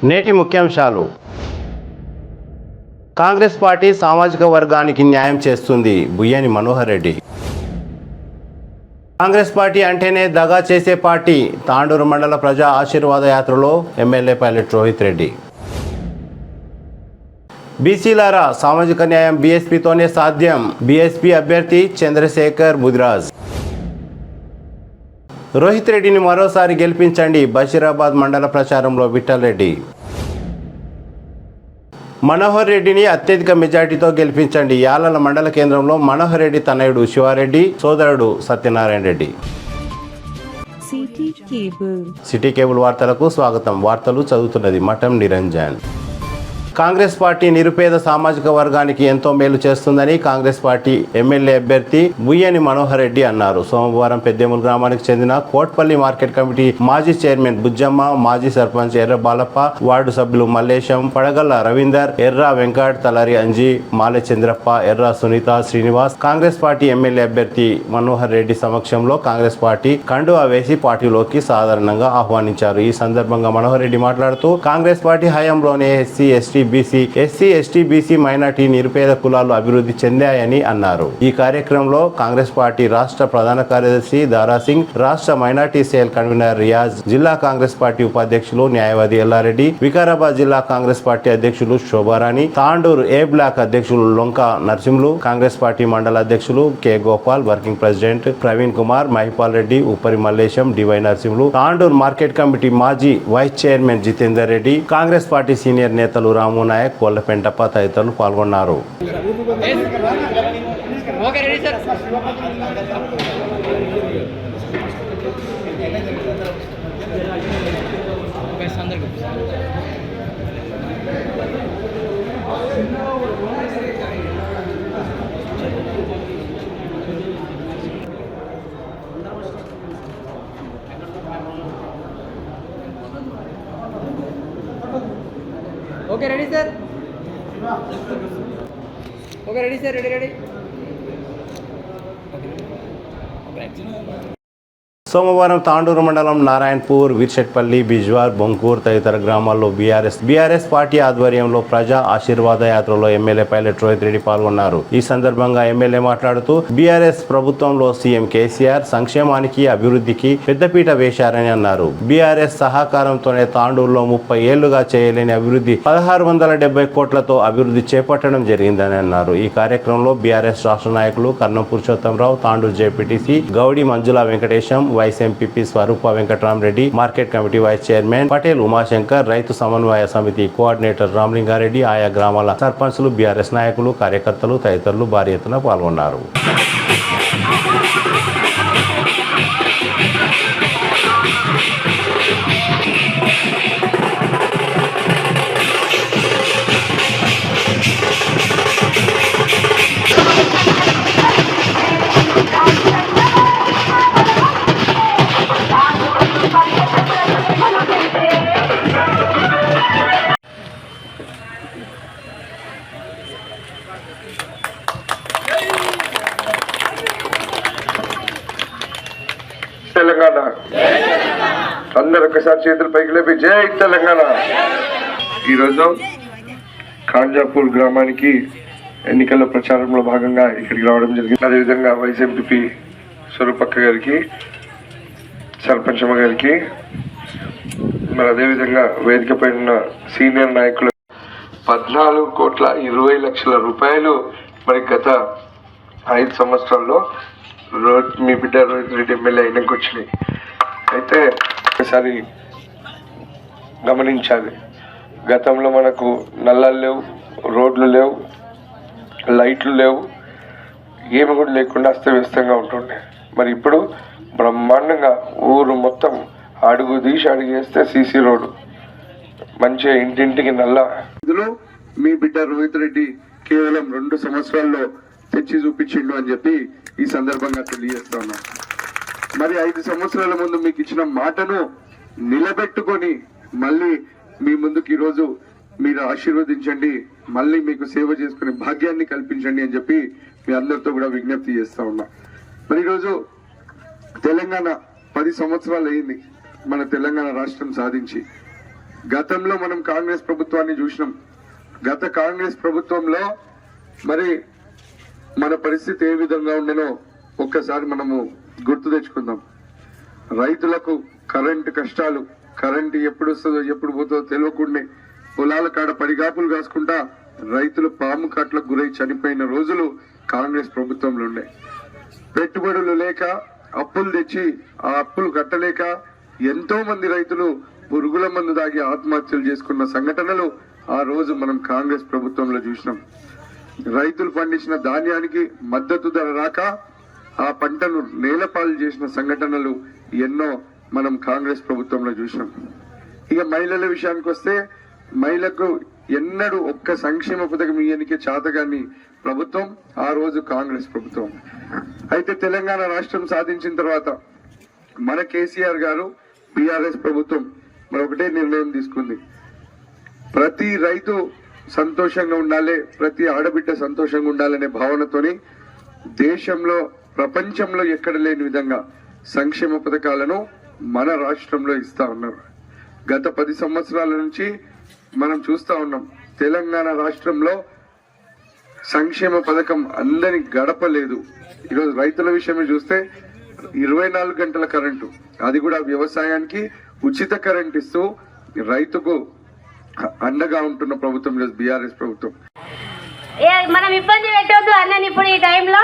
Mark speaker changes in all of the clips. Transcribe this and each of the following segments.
Speaker 1: నేటి ముఖ్యాంశాలు. కాంగ్రెస్ పార్టీ సామాజిక వర్గానికి న్యాయం చేస్తుంది, బుయ్యని మనోహర్ రెడ్డి. కాంగ్రెస్ పార్టీ అంటేనే దగా చేసే పార్టీ, తాండూరు మండల ప్రజా ఆశీర్వాద యాత్రలో ఎమ్మెల్యే పైలట్ రోహిత్ రెడ్డి. బీసీలారా, సామాజిక న్యాయం బీఎస్పీతోనే సాధ్యం, బీఎస్పీ అభ్యర్థి చంద్రశేఖర్ బుద్రాజ్. రోహిత్ రెడ్డిని మరోసారి గెలిపించండి, బషీరాబాద్ మండల ప్రచారంలో విఠల్ రెడ్డి. మనోహర్ రెడ్డిని అత్యధిక మెజార్టీతో గెలిపించండి, యాలల మండల కేంద్రంలో మనోహర్ రెడ్డి తనయుడు శివారెడ్డి, సోదరుడు సత్యనారాయణ రెడ్డి. సిటీ కేబుల్ వార్తలకు స్వాగతం. వార్తలు చదువుతున్నది మఠం నిరంజన్. కాంగ్రెస్ పార్టీ నిరుపేద సామాజిక వర్గానికి ఎంతో మేలు చేస్తుందని కాంగ్రెస్ పార్టీ ఎమ్మెల్యే అభ్యర్థి బుయ్యని మనోహర్ రెడ్డి అన్నారు. సోమవారం పెద్దేముల గ్రామానికి చెందిన కోట్పల్లి మార్కెట్ కమిటీ మాజీ చైర్మన్ బుజ్జమ్మ, మాజీ సర్పంచ్ ఎర్ర బాలప్ప, వార్డు సభ్యులు మల్లేశం, పడగల్ల రవీందర్, ఎర్ర వెంకట్, తలారి అంజీ, మాలె చంద్రప్ప, ఎర్ర సునీత, శ్రీనివాస్ కాంగ్రెస్ పార్టీ ఎమ్మెల్యే అభ్యర్థి మనోహర్ రెడ్డి సమక్షంలో కాంగ్రెస్ పార్టీ కండువా వేసి పార్టీలోకి సాధారణంగా ఆహ్వానించారు. ఈ సందర్భంగా మనోహర్ రెడ్డి మాట్లాడుతూ కాంగ్రెస్ పార్టీ హయాంలోనే ఎస్సీ ఎస్టీ బీసీ మైనార్టీ నిరుపేద కులాలు అభివృద్ధి చెందాయని అన్నారు. ఈ కార్యక్రమంలో కాంగ్రెస్ పార్టీ రాష్ట్ర ప్రధాన కార్యదర్శి దారాసింగ్, రాష్ట్ర మైనార్టీ సెల్ కన్వీనర్ రియాజ్, జిల్లా కాంగ్రెస్ పార్టీ ఉపాధ్యక్షులు న్యాయవాది ఎల్లారెడ్డి, వికారాబాద్ జిల్లా కాంగ్రెస్ పార్టీ అధ్యక్షులు శోభారాణి, తాండూరు ఏ బ్లాక్ అధ్యక్షులు లొంక నరసింహులు, కాంగ్రెస్ పార్టీ మండల అధ్యక్షులు K Gopal, working president Praveen Kumar, Mahipal Reddy, Uppari Mallesham, DY Narasimhulu, Tandur market committee మాజీ vice chairman Jitender Reddy, Congress party senior నేతలు రాము నాయక్, కోళ్లపెంటప్ప తదితరులు పాల్గొన్నారు.
Speaker 2: Okay ready sir, okay ready sir, ready.
Speaker 1: సోమవారం తాండూరు మండలం నారాయణపూర్, వీర్షెట్పల్లి, బిజ్వార్, బొంకూర్ తదితర గ్రామాల్లో బీఆర్ఎస్ పార్టీ ఆధ్వర్యంలో ప్రజా ఆశీర్వాద యాత్రలో ఎమ్మెల్యే పైలట్ రోహిత్ రెడ్డి పాల్గొన్నారు. ఈ సందర్భంగా ఎమ్మెల్యే మాట్లాడుతూ బీఆర్ఎస్ ప్రభుత్వంలో సీఎం కేసీఆర్ సంక్షేమానికి అభివృద్ధికి పెద్దపీట వేశారని అన్నారు. బీఆర్ఎస్ సహకారంతోనే తాండూరులో 30 ఏళ్లుగా చేయలేని అభివృద్ధి 1670 కోట్లతో అభివృద్ధి చేపట్టడం జరిగిందని అన్నారు. ఈ కార్యక్రమంలో బీఆర్ఎస్ రాష్ట్ర నాయకులు Karnam Purushottam Rao, Tandur ZPTC Goudi Manjula Venkatesham, vice MPP Swaroopa Venkatarama Reddy, market committee vice chairman Patel Umashankar, రైతు సమన్వయ సమితి కోఆర్డినేటర్ రామలింగారెడ్డి, ఆయా గ్రామాల సర్పంచ్లు, బీఆర్ఎస్ నాయకులు, కార్యకర్తలు తదితరులు భారీ ఎత్తున పాల్గొన్నారు.
Speaker 3: తెలంగాణ అందరు ఒకసారి చేతులు పైకి లేపి జై తెలంగాణ. ఈరోజు ఖాంజాపూర్ గ్రామానికి ఎన్నికల ప్రచారంలో భాగంగా ఇక్కడికి రావడం జరిగింది. అదేవిధంగా వైస్ ఎంపీ స్వరూపక్క గారికి, సర్పంచమ్మ గారికి, మరి అదేవిధంగా వేదిక పైన సీనియర్ నాయకులు 14,20,00,000 రూపాయలు మరి గత 5 సంవత్సరాల్లో మీ బిడ్డ రోహిత్ రెడ్డి ఎమ్మెల్యే అయినాక వచ్చినాయి. అయితే ఒకసారి గమనించాలి, గతంలో మనకు నల్లాలు లేవు, రోడ్లు లేవు, లైట్లు లేవు, ఏమి కూడా లేకుండా అస్తవ్యస్తంగా ఉంటుండే. మరి ఇప్పుడు బ్రహ్మాండంగా ఊరు మొత్తం అడుగు తీసి అడిగేస్తే సీసీ రోడ్డు, మంచిగా ఇంటింటికి నల్ల. ఇందులో మీ బిడ్డ రోహిత్ రెడ్డి కేవలం 2 సంవత్సరాల్లో తెచ్చి చూపించిండు అని చెప్పి ఈ సందర్భంగా తెలియజేస్తా ఉన్నా. మరి 5 సంవత్సరాల ముందు మీకు ఇచ్చిన మాటను నిలబెట్టుకొని మళ్ళీ మీ ముందుకు ఈరోజు మీరు ఆశీర్వదించండి, మళ్ళీ మీకు సేవ చేసుకునే భాగ్యాన్ని కల్పించండి అని చెప్పి మీ అందరితో కూడా విజ్ఞప్తి చేస్తా ఉన్నా. మరి ఈరోజు తెలంగాణ 10 సంవత్సరాలు అయింది మన తెలంగాణ రాష్ట్రం సాధించి. గతంలో మనం కాంగ్రెస్ ప్రభుత్వాన్ని చూసినాం. గత కాంగ్రెస్ ప్రభుత్వంలో మరి మన పరిస్థితి ఏ విధంగా ఉండేనో ఒక్కసారి మనము గుర్తు తెచ్చుకుందాం. రైతులకు కరెంటు కష్టాలు, కరెంటు ఎప్పుడు వస్తుందో ఎప్పుడు పోతుందో తెలియకుండా పొలాల కాడ పడిగాపులు కాసుకుంటా రైతులు పాము కాట్లకు గురై చనిపోయిన రోజులు కాంగ్రెస్ ప్రభుత్వంలో ఉండే. పెట్టుబడులు లేక అప్పులు తెచ్చి ఆ అప్పులు కట్టలేక ఎంతో మంది రైతులు పురుగుల మందు దాగి ఆత్మహత్యలు చేసుకున్న సంఘటనలు ఆ రోజు మనం కాంగ్రెస్ ప్రభుత్వంలో చూసినాం. రైతులు పండించిన ధాన్యానికి మద్దతు ధర రాక ఆ పంటను నేలపాలు చేసిన సంఘటనలు ఎన్నో మనం కాంగ్రెస్ ప్రభుత్వంలో చూసినాం. ఇక మహిళల విషయానికి వస్తే మహిళకు ఎన్నడూ ఒక్క సంక్షేమ పథకం ఇయ్యనికే చేతగాని ప్రభుత్వం ఆ రోజు కాంగ్రెస్ ప్రభుత్వం. అయితే తెలంగాణ రాష్ట్రం సాధించిన తర్వాత మన కేసీఆర్ గారు బీఆర్ఎస్ ప్రభుత్వం మరి ఒకటే నిర్ణయం తీసుకుంది. ప్రతి రైతు సంతోషంగా ఉండాలి, ప్రతి ఆడబిడ్డ సంతోషంగా ఉండాలనే భావనతోని దేశంలో ప్రపంచంలో ఎక్కడ లేని విధంగా సంక్షేమ పథకాలను మన రాష్ట్రంలో ఇస్తా ఉన్నారు. గత 10 సంవత్సరాల నుంచి మనం చూస్తా ఉన్నాం. తెలంగాణ రాష్ట్రంలో సంక్షేమ పథకం అందరి గడపలేదు. ఈరోజు రైతుల విషయమే చూస్తే 24 గంటల కరెంటు, అది కూడా వ్యవసాయానికి ఉచిత కరెంట్ ఇస్తూ రైతుకు అండగా ఉంటున్న ప్రభుత్వం బీఆర్ఎస్ ప్రభుత్వం.
Speaker 4: మనం ఇబ్బంది పెట్టొద్దు అన్నని. ఇప్పుడు ఈ టైంలో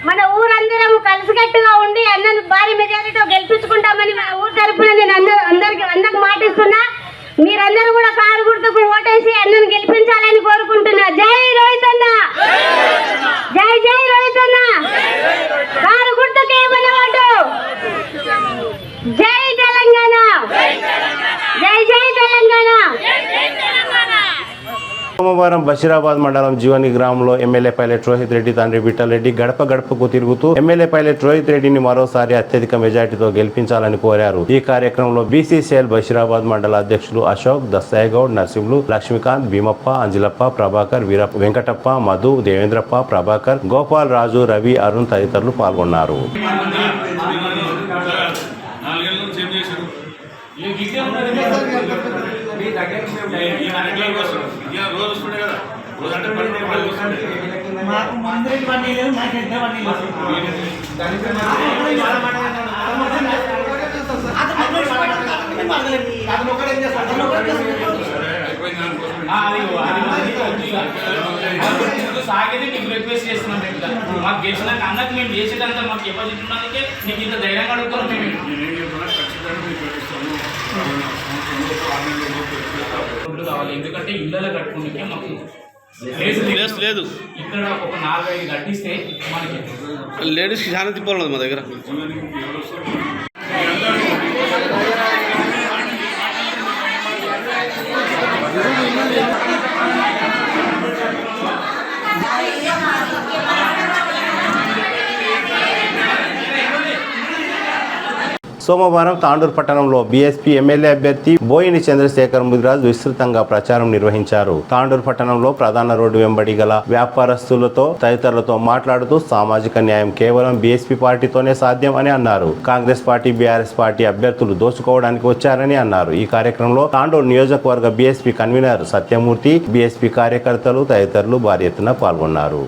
Speaker 4: మన ఊరందరం కలిసికట్టుగా ఉండి అన్నను భారీ మెజారిటీతో గెలిపించుకుంటామని మన ఊరు తరఫున నేను అందరికి మాటిస్తున్నా. మీరందరూ కూడా కారు గుర్తుకు ఓటేసి అన్నను గెలిపించాలని కోరుకుంటున్నా. జై రోహితన్న, జై జై రోహితన్న, కారు గుర్తుకే మన ఓటు. జై తెలంగాణ, జై జై తెలంగాణ.
Speaker 1: సోమవారం బషీరాబాద్ మండలం జీవని గ్రామంలో ఎమ్మెల్యే పైలట్ రోహిత్ రెడ్డి తండ్రి విఠల్ రెడ్డి గడప గడపకు తిరుగుతూ ఎమ్మెల్యే పైలట్ రోహిత్ రెడ్డిని మరోసారి అత్యధిక మెజార్టీతో గెలిపించాలని కోరారు. ఈ కార్యక్రమంలో బీసీసీఎల్ బషీరాబాద్ మండల అధ్యక్షులు అశోక్, దస్తయ్యగౌడ్, నర్సింహులు, లక్ష్మీకాంత్, భీమప్ప, అంజలప్ప, ప్రభాకర్, వెంకటప్ప, మధు, దేవేంద్రప్ప, ప్రభాకర్, గోపాల్ రాజు, రవి, అరుణ్ తదితరులు పాల్గొన్నారు.
Speaker 5: సాగేది మీకు రిక్వెస్ట్ చేస్తున్నాం. మాకు చేసినాక అన్నకు మేము చేసేదంతా మాకు చెప్పడానికి నీకు ఇంత ధైర్యంగా అడుగుతున్నాం. మేము కావాలి, ఎందుకంటే ఇళ్ళలో కట్టుకుంటే మాకు లేదు. ఇక్కడ ఒక 4-5 కట్టిస్తే మనకి
Speaker 6: లేడీస్కి చాలా తిప్పాలి మా దగ్గర.
Speaker 1: సోమవారం తాండూరు పట్టణంలో బీఎస్పీ ఎమ్మెల్యే అభ్యర్థి బోయిని చంద్రశేఖర్ ముదిరాజ్ విస్తృతంగా ప్రచారం నిర్వహించారు. తాండూరు పట్టణంలో ప్రధాన రోడ్డు వెంబడి గల వ్యాపారస్తులతో తదితరులతో మాట్లాడుతూ సామాజిక న్యాయం కేవలం బీఎస్పీ పార్టీతోనే సాధ్యం అని అన్నారు. కాంగ్రెస్ పార్టీ, బీఆర్ఎస్ పార్టీ అభ్యర్థులు దోచుకోవడానికి వచ్చారని అన్నారు. ఈ కార్యక్రమంలో తాండూరు నియోజకవర్గ బీఎస్పీ కన్వీనర్ సత్యమూర్తి, బీఎస్పీ కార్యకర్తలు తదితరులు భారీ ఎత్తున పాల్గొన్నారు.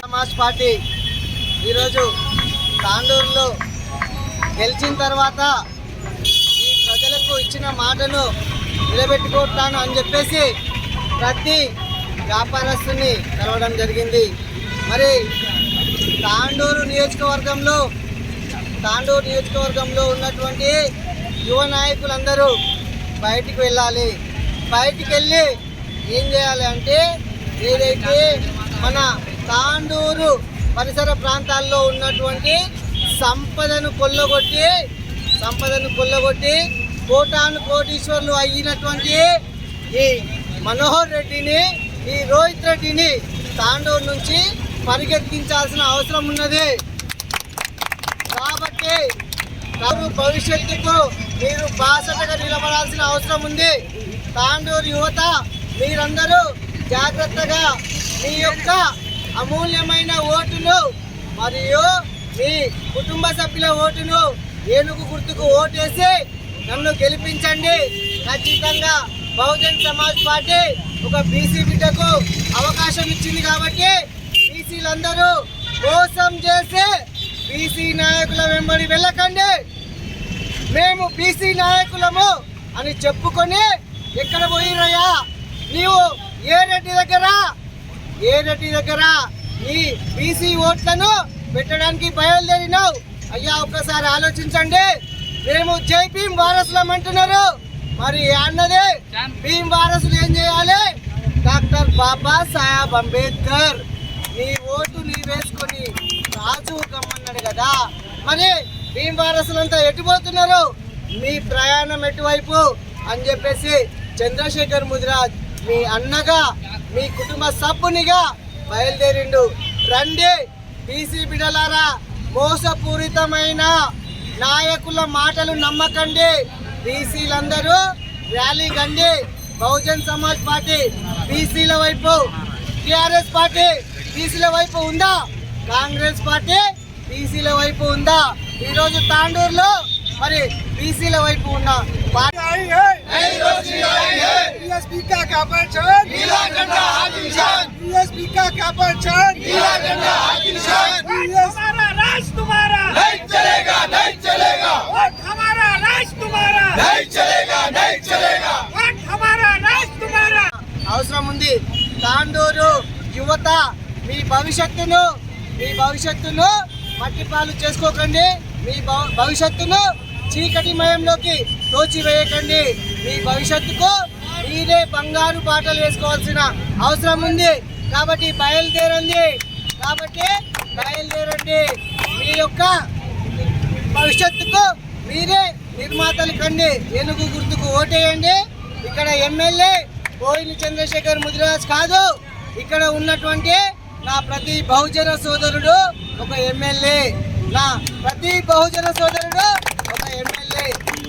Speaker 6: సమాజ్ పార్టీ ఈరోజు తాండూరులో గెలిచిన తర్వాత ఈ ప్రజలకు ఇచ్చిన మాటను నిలబెట్టుకుంటాను అని చెప్పేసి ప్రతి వ్యాపారస్తుని కలవడం జరిగింది. మరి తాండూరు నియోజకవర్గంలో ఉన్నటువంటి యువ నాయకులందరూ బయటికి వెళ్ళాలి. బయటికి వెళ్ళి ఏం చేయాలి అంటే ఏదైతే మన తాండూరు పరిసర ప్రాంతాల్లో ఉన్నటువంటి సంపదను కొల్లగొట్టి కోటాను కోటీశ్వర్లు అయినటువంటి ఈ మనోహర్ రెడ్డిని, ఈ రోహిత్ రెడ్డిని తాండూరు నుంచి పరిగెత్తించాల్సిన అవసరం ఉన్నది. కాబట్టి భవిష్యత్తుకు మీరు బాసటగా నిలబడాల్సిన అవసరం ఉంది. తాండూరు యువత మీరందరూ జాగ్రత్తగా మీ యొక్క అమూల్యమైన ఓటును మరియు మీ కుటుంబ సభ్యుల ఓటును ఏనుగు గుర్తుకు ఓటేసి నన్ను గెలిపించండి. ఖచ్చితంగా బహుజన్ సమాజ్ పార్టీ ఒక బీసీ బిడ్డకు అవకాశం ఇచ్చింది కాబట్టి బీసీలందరూ మోసం చేసి బీసీ నాయకుల వెంబడి వెళ్ళకండి. మేము బీసీ నాయకులము అని చెప్పుకొని ఎక్కడ పోయిరయ్యా నీవు ఏ రెడ్డి దగ్గర ఈ బీసీ ఓట్లను పెట్టడానికి బయలుదేరినావు అయ్యా, ఒక్కసారి ఆలోచించండి. మేము జై భీమ్ వారసులం అంటున్నారు. మరి అన్నదే భీమ్ వారసులు ఏం చేయాలి? డాక్టర్ బాబా సాహెబ్ అంబేద్కర్ నీ ఓటు నీ వేసుకొని రాజు గమ్మన్నాడు కదా. మరి భీమ్ వారసులంతా ఎటుపోతున్నారు? మీ ప్రయాణం ఎటువైపు అని చెప్పేసి చంద్రశేఖర్ ముదిరాజ్ మీ అన్నగా మీ కుటుంబ సభ్యునిగా బయలుదేరిండు. రండి బీసీ బిడలారా, మోసపూరితమైన నాయకుల మాటలు నమ్మకండి. బీసీలందరూ ర్యాలీ కండి. బహుజన్ సమాజ్ పార్టీ బీసీల వైపు, టిఆర్ఎస్ పార్టీ బీసీల వైపు ఉందా? కాంగ్రెస్ పార్టీ బీసీల వైపు ఉందా? ఈరోజు తాండూరులో మరి బీసీల వైపు ఉన్న అవసరం ఉంది. తాండూరు యువత మీ భవిష్యత్తును మట్టిపాలు చేసుకోకండి. మీ భవిష్యత్తును చీకటిమయంలోకి తోచివేయకండి. మీ భవిష్యత్తుకు మీరే బంగారు బాటలు వేసుకోవాల్సిన అవసరం ఉంది. కాబట్టి బయలుదేరండి. మీ యొక్క భవిష్యత్తుకు మీరే నిర్మాతలు కండి. ఏనుగు గుర్తుకు ఓటేయండి. ఇక్కడ ఎమ్మెల్యే పోయిన చంద్రశేఖర్ ముదిరాజ్ కాదు, ఇక్కడ ఉన్నటువంటి నా ప్రతి బహుజన సోదరుడు ఒక ఎమ్మెల్యే.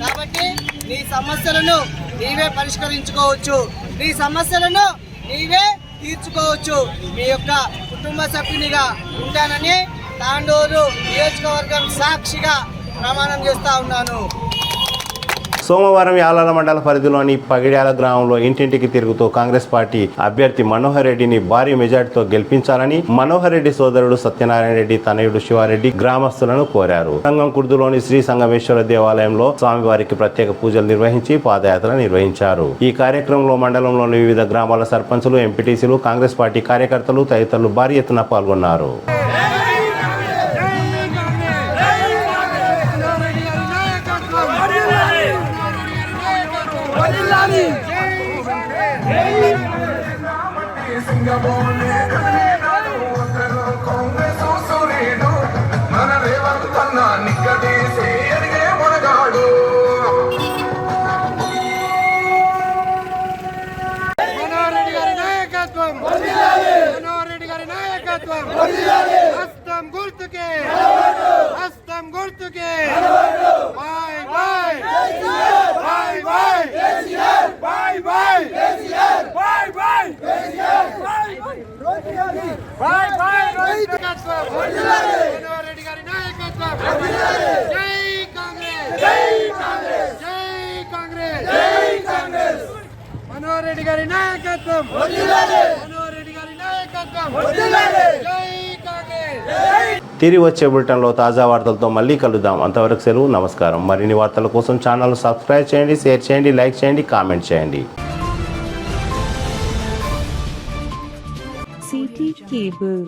Speaker 6: కాబట్టి నీ సమస్యలను నీవే పరిష్కరించుకోవచ్చు, నీ సమస్యలను నీవే తీర్చుకోవచ్చు. మీ యొక్క కుటుంబ సభ్యునిగా ఉంటానని తాండూరు నియోజకవర్గం సాక్షిగా ప్రమాణం చేస్తా ఉన్నాను.
Speaker 1: సోమవారం యాలాల మండల పరిధిలోని పగిడ్యాల గ్రామంలో ఇంటింటికి తిరుగుతూ కాంగ్రెస్ పార్టీ అభ్యర్థి మనోహర్ రెడ్డిని భారీ మెజార్టీతో గెలిపించాలని మనోహర్ రెడ్డి సోదరుడు సత్యనారాయణ రెడ్డి తనయుడు శివారెడ్డి గ్రామస్తులను కోరారు. సంగం కుర్దులోని శ్రీ సంగమేశ్వర దేవాలయంలో స్వామివారికి ప్రత్యేక పూజలు నిర్వహించి పాదయాత్ర నిర్వహించారు. ఈ కార్యక్రమంలో మండలంలోని వివిధ గ్రామాల సర్పంచులు, ఎంపీటీసీలు, కాంగ్రెస్ పార్టీ కార్యకర్తలు తదితరులు భారీ ఎత్తున పాల్గొన్నారు.
Speaker 7: హస్తం గుర్తుకే by by by by by by by Manohar Reddy గారి నాయకత్వం. జై కాంగ్రెస్, జై కాంగ్రెస్, జై కాంగ్రెస్, జై కాంగ్రెస్. మనోహర్ రెడ్డి గారి నాయకత్వం మనోహర్ రెడ్డి గారి నాయకత్వం జై కాంగ్రెస్.
Speaker 1: తిరిగి వచ్చే బులెటిన్లో తాజా వార్తలతో మళ్ళీ కలుద్దాం. అంతవరకు సెలవు, నమస్కారం. మరిన్ని వార్తల కోసం ఛానల్ సబ్స్క్రైబ్ చేయండి, షేర్ చేయండి, లైక్ చేయండి, కామెంట్ చేయండి.
Speaker 8: CT Cable.